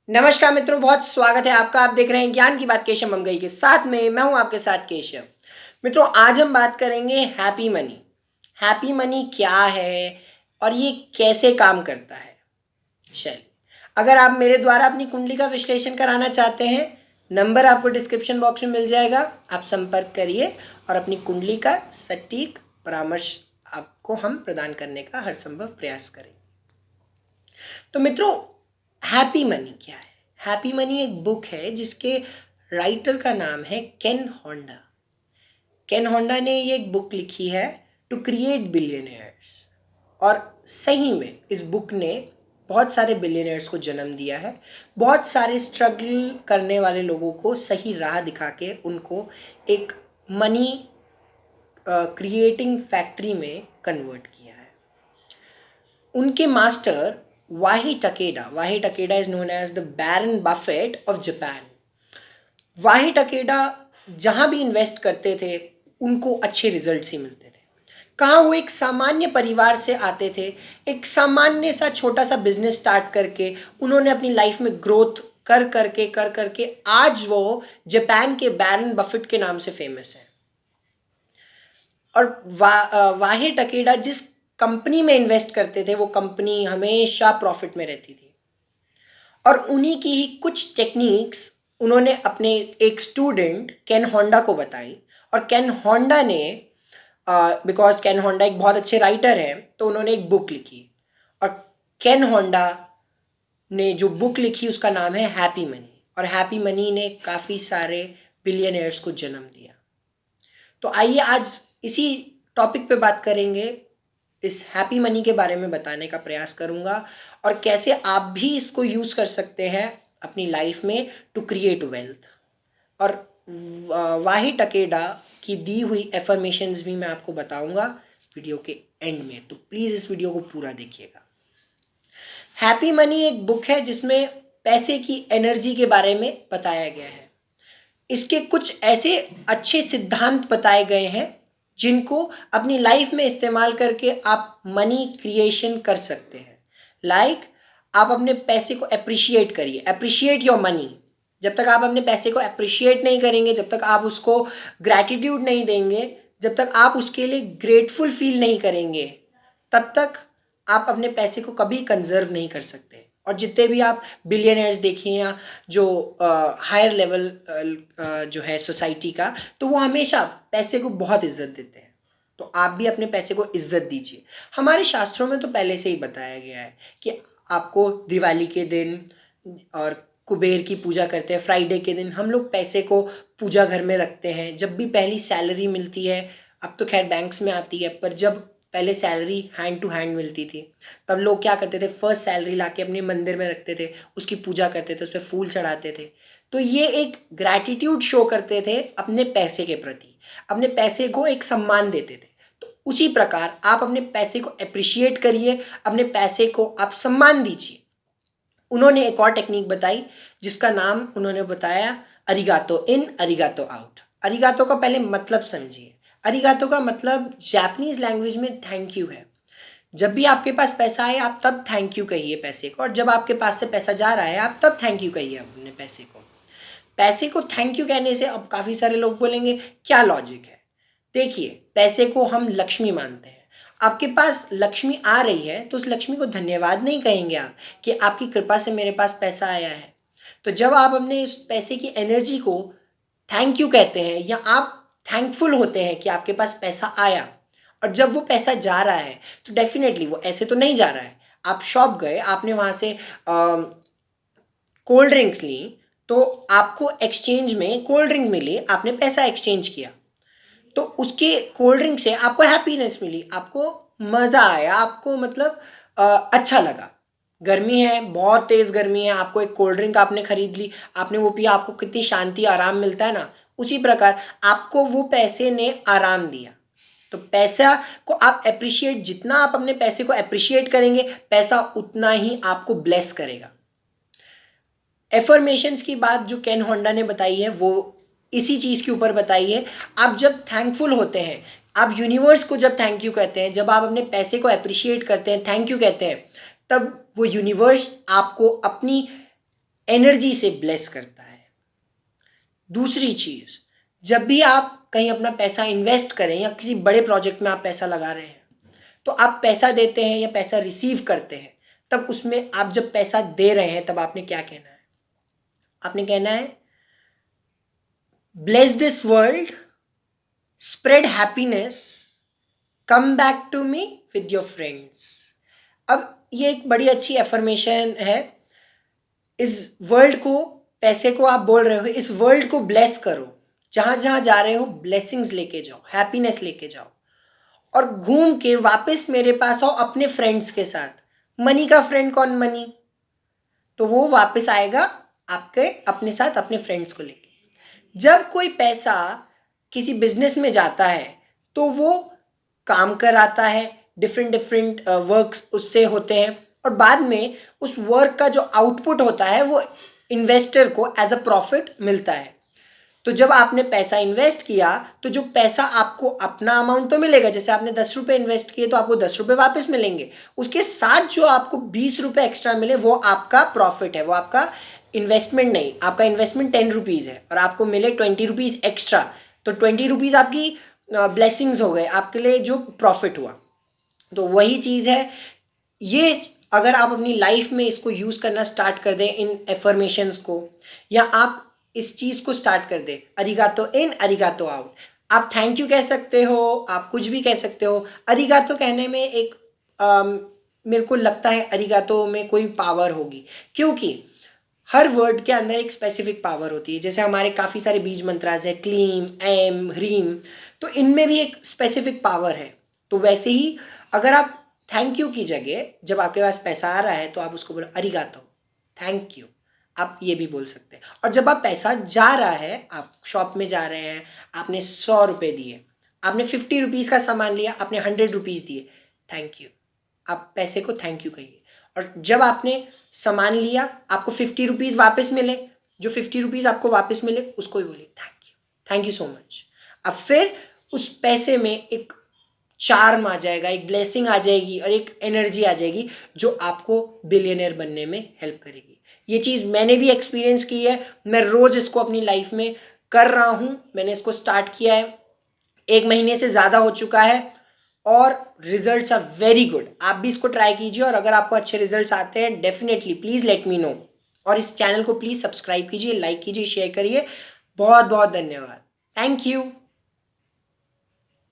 नमस्कार मित्रों, बहुत स्वागत है आपका। आप देख रहे हैं ज्ञान की बात केशव मंगई के साथ में। मैं हूं आपके साथ केशव। मित्रों, आज हम बात करेंगे हैप्पी मनी। हैप्पी मनी क्या है और ये कैसे काम करता है। चलिए, अगर आप मेरे द्वारा अपनी कुंडली का विश्लेषण कराना चाहते हैं, नंबर आपको डिस्क्रिप्शन बॉक्स में मिल जाएगा। आप संपर्क करिए और अपनी कुंडली का सटीक परामर्श आपको हम प्रदान करने का हर संभव प्रयास करेंगे। तो मित्रों, हैप्पी मनी क्या है? हैप्पी मनी एक बुक है जिसके राइटर का नाम है केन होंडा। केन होंडा ने ये एक बुक लिखी है टू क्रिएट बिलियनियर्स। और सही में इस बुक ने बहुत सारे बिलियनियर्स को जन्म दिया है। बहुत सारे स्ट्रगल करने वाले लोगों को सही राह दिखा के उनको एक मनी क्रिएटिंग फैक्ट्री में कन्वर्ट किया है। उनके master Wahei Takeda is known as the baron Buffett of Japan. Wahei Takeda जहां भी इन्वेस्ट करते थे उनको अच्छे रिजल्ट्स ही मिलते थे। कहाँ वो एक सामान्य परिवार से आते थे, एक सामान्य सा छोटा सा बिजनेस स्टार्ट करके उन्होंने अपनी लाइफ में ग्रोथ कर करके आज वो जापान के बैरन बफेट के नाम से फेमस है। और वाहे टकेडा जिस कंपनी में इन्वेस्ट करते थे वो कंपनी हमेशा प्रॉफिट में रहती थी। और उन्हीं की ही कुछ टेक्निक्स उन्होंने अपने एक स्टूडेंट केन होंडा को बताई। और केन होंडा ने, बिकॉज केन होंडा एक बहुत अच्छे राइटर हैं, तो उन्होंने एक बुक लिखी। और केन होंडा ने जो बुक लिखी उसका नाम है हैप्पी मनी। और हैप्पी मनी ने काफ़ी सारे बिलियनर्स को जन्म दिया। तो आइए आज इसी टॉपिक पे बात करेंगे। इस हैप्पी मनी के बारे में बताने का प्रयास करूंगा और कैसे आप भी इसको यूज़ कर सकते हैं अपनी लाइफ में टू क्रिएट वेल्थ। और वाही टकेडा की दी हुई एफर्मेशंस भी मैं आपको बताऊंगा वीडियो के एंड में, तो प्लीज़ इस वीडियो को पूरा देखिएगा। हैप्पी मनी एक बुक है जिसमें पैसे की एनर्जी के बारे में बताया गया है। इसके कुछ ऐसे अच्छे सिद्धांत बताए गए हैं जिनको अपनी लाइफ में इस्तेमाल करके आप मनी क्रिएशन कर सकते हैं। लाइक आप अपने पैसे को अप्रिशिएट करिए, अप्रिशिएट योर मनी। जब तक आप अपने पैसे को अप्रिशिएट नहीं करेंगे, जब तक आप उसको ग्रैटिट्यूड नहीं देंगे, जब तक आप उसके लिए ग्रेटफुल फील नहीं करेंगे, तब तक आप अपने पैसे को कभी कंजर्व नहीं कर सकते। और जितने भी आप बिलियनर्स देखिए या जो हायर लेवल जो है सोसाइटी का, तो वो हमेशा पैसे को बहुत इज्जत देते हैं। तो आप भी अपने पैसे को इज्जत दीजिए। हमारे शास्त्रों में तो पहले से ही बताया गया है कि आपको दिवाली के दिन और कुबेर की पूजा करते हैं। फ्राइडे के दिन हम लोग पैसे को पूजा घर में रखते हैं। जब भी पहली सैलरी मिलती है, अब तो खैर बैंक्स में आती है, पर जब पहले सैलरी हैंड टू हैंड मिलती थी तब लोग क्या करते थे, फर्स्ट सैलरी लाके अपने मंदिर में रखते थे, उसकी पूजा करते थे, उस पर फूल चढ़ाते थे। तो ये एक ग्रैटिट्यूड शो करते थे अपने पैसे के प्रति, अपने पैसे को एक सम्मान देते थे। तो उसी प्रकार आप अपने पैसे को अप्रिशिएट करिए, अपने पैसे को आप सम्मान दीजिए। उन्होंने एक और टेक्निक बताई जिसका नाम उन्होंने बताया अरिगातो इन अरिगातो आउट। अरिगातो का पहले मतलब समझिए। अरिगातो का मतलब जापानीज लैंग्वेज में थैंक यू है। जब भी आपके पास पैसा आए आप तब थैंक यू कहिए पैसे को, और जब आपके पास से पैसा जा रहा है आप तब थैंक यू कहिए अपने पैसे को। पैसे को थैंक यू कहने से अब काफ़ी सारे लोग बोलेंगे क्या लॉजिक है। देखिए, पैसे को हम लक्ष्मी मानते हैं। आपके पास लक्ष्मी आ रही है तो उस लक्ष्मी को धन्यवाद नहीं कहेंगे आप कि आपकी कृपा से मेरे पास पैसा आया है। तो जब आप अपने इस पैसे की एनर्जी को थैंक यू कहते हैं या आप थैंकफुल होते हैं कि आपके पास पैसा आया, और जब वो पैसा जा रहा है तो डेफिनेटली वो ऐसे तो नहीं जा रहा है। आप शॉप गए, आपने वहाँ से कोल्ड ड्रिंक्स ली, तो आपको एक्सचेंज में कोल्ड ड्रिंक मिली, आपने पैसा एक्सचेंज किया, तो उसके कोल्ड ड्रिंक से आपको हैप्पीनेस मिली, आपको मज़ा आया, आपको मतलब अच्छा लगा। गर्मी है, बहुत तेज़ गर्मी है, आपको एक कोल्ड ड्रिंक आपने खरीद ली, आपने वो पिया, आपको कितनी शांति आराम मिलता है ना। उसी प्रकार आपको वो पैसे ने आराम दिया। तो पैसा को आप अप्रिशिएट, जितना आप अपने पैसे को अप्रिशिएट करेंगे पैसा उतना ही आपको ब्लेस करेगा। एफर्मेशंस की बात जो केन होंडा ने बताई है वो इसी चीज़ के ऊपर बताई है। आप जब थैंकफुल होते हैं, आप यूनिवर्स को जब थैंक यू कहते हैं, जब आप अपने पैसे को अप्रिशिएट करते हैं, थैंक यू कहते हैं, तब वो यूनिवर्स आपको अपनी एनर्जी से ब्लेस करता है। दूसरी चीज़, जब भी आप कहीं अपना पैसा इन्वेस्ट करें या किसी बड़े प्रोजेक्ट में आप पैसा लगा रहे हैं, तो आप पैसा देते हैं या पैसा रिसीव करते हैं, तब उसमें आप जब पैसा दे रहे हैं तब आपने क्या कहना है? आपने कहना है bless this world, spread happiness, come back to me with your friends. अब ये एक बड़ी अच्छी एफर्मेशन है। इस वर्ल्ड को, पैसे को आप बोल रहे हो इस वर्ल्ड को ब्लेस करो, जहाँ जहाँ जा रहे हो ब्लेसिंग्स लेके जाओ, हैप्पीनेस लेके जाओ, और घूम के वापस मेरे पास आओ अपने फ्रेंड्स के साथ। मनी का फ्रेंड कौन? मनी। तो वो वापस आएगा आपके अपने साथ अपने फ्रेंड्स को लेके। जब कोई पैसा किसी बिजनेस में जाता है तो वो काम कराता है, डिफरेंट डिफरेंट वर्क्स उससे होते हैं, और बाद में उस वर्क का जो आउटपुट होता है वो इन्वेस्टर को एज अ प्रॉफिट मिलता है। तो जब आपने पैसा इन्वेस्ट किया तो जो पैसा आपको अपना अमाउंट तो मिलेगा, जैसे आपने 10 रुपये इन्वेस्ट किए तो आपको 10 रुपये वापस मिलेंगे, उसके साथ जो आपको 20 रुपये एक्स्ट्रा मिले वो आपका प्रॉफिट है, वो आपका इन्वेस्टमेंट नहीं। आपका इन्वेस्टमेंट 10 रुपीज़ है और आपको मिले 20 रुपीज़ एक्स्ट्रा, तो 20 रुपीज़ आपकी ब्लेसिंग्स हो गए, आपके लिए जो प्रॉफिट हुआ। तो वही चीज़ है ये। अगर आप अपनी लाइफ में इसको यूज़ करना स्टार्ट कर दें, इन एफर्मेशंस को, या आप इस चीज़ को स्टार्ट कर दें, अरिगातो इन अरिगातो आउट। आप थैंक यू कह सकते हो, आप कुछ भी कह सकते हो। अरिगातो कहने में एक मेरे को लगता है अरिगातो में कोई पावर होगी, क्योंकि हर वर्ड के अंदर एक स्पेसिफिक पावर होती है। जैसे हमारे काफ़ी सारे बीज मंत्रास है, क्लीम, एम, ह्रीम, तो इनमें भी एक स्पेसिफिक पावर है। तो वैसे ही अगर आप थैंक यू की जगह जब आपके पास पैसा आ रहा है तो आप उसको बोलो अरिगातो, थैंक यू, आप ये भी बोल सकते हैं। और जब आप पैसा जा रहा है, आप शॉप में जा रहे हैं, आपने 100 रुपये दिए, आपने 50 रुपीज़ का सामान लिया, आपने 100 रुपीज़ दिए, थैंक यू, आप पैसे को थैंक यू कहिए। और जब आपने सामान लिया, आपको 50 रुपीज़ वापस मिले, जो 50 रुपीज़ आपको वापस मिले उसको ही बोलिए थैंक यू सो मच। अब फिर उस पैसे में एक चार्म आ जाएगा, एक ब्लेसिंग आ जाएगी और एक एनर्जी आ जाएगी जो आपको बिलियनर बनने में हेल्प करेगी। ये चीज़ मैंने भी एक्सपीरियंस की है, मैं रोज़ इसको अपनी लाइफ में कर रहा हूँ। मैंने इसको स्टार्ट किया है, 1 महीने से ज़्यादा हो चुका है और रिजल्ट्स आर वेरी गुड। आप भी इसको ट्राई कीजिए और अगर आपको अच्छे रिजल्ट्स आते हैं definitely please let me know. और इस चैनल को प्लीज़ सब्सक्राइब कीजिए, लाइक कीजिए, शेयर करिए। बहुत बहुत धन्यवाद। Thank you.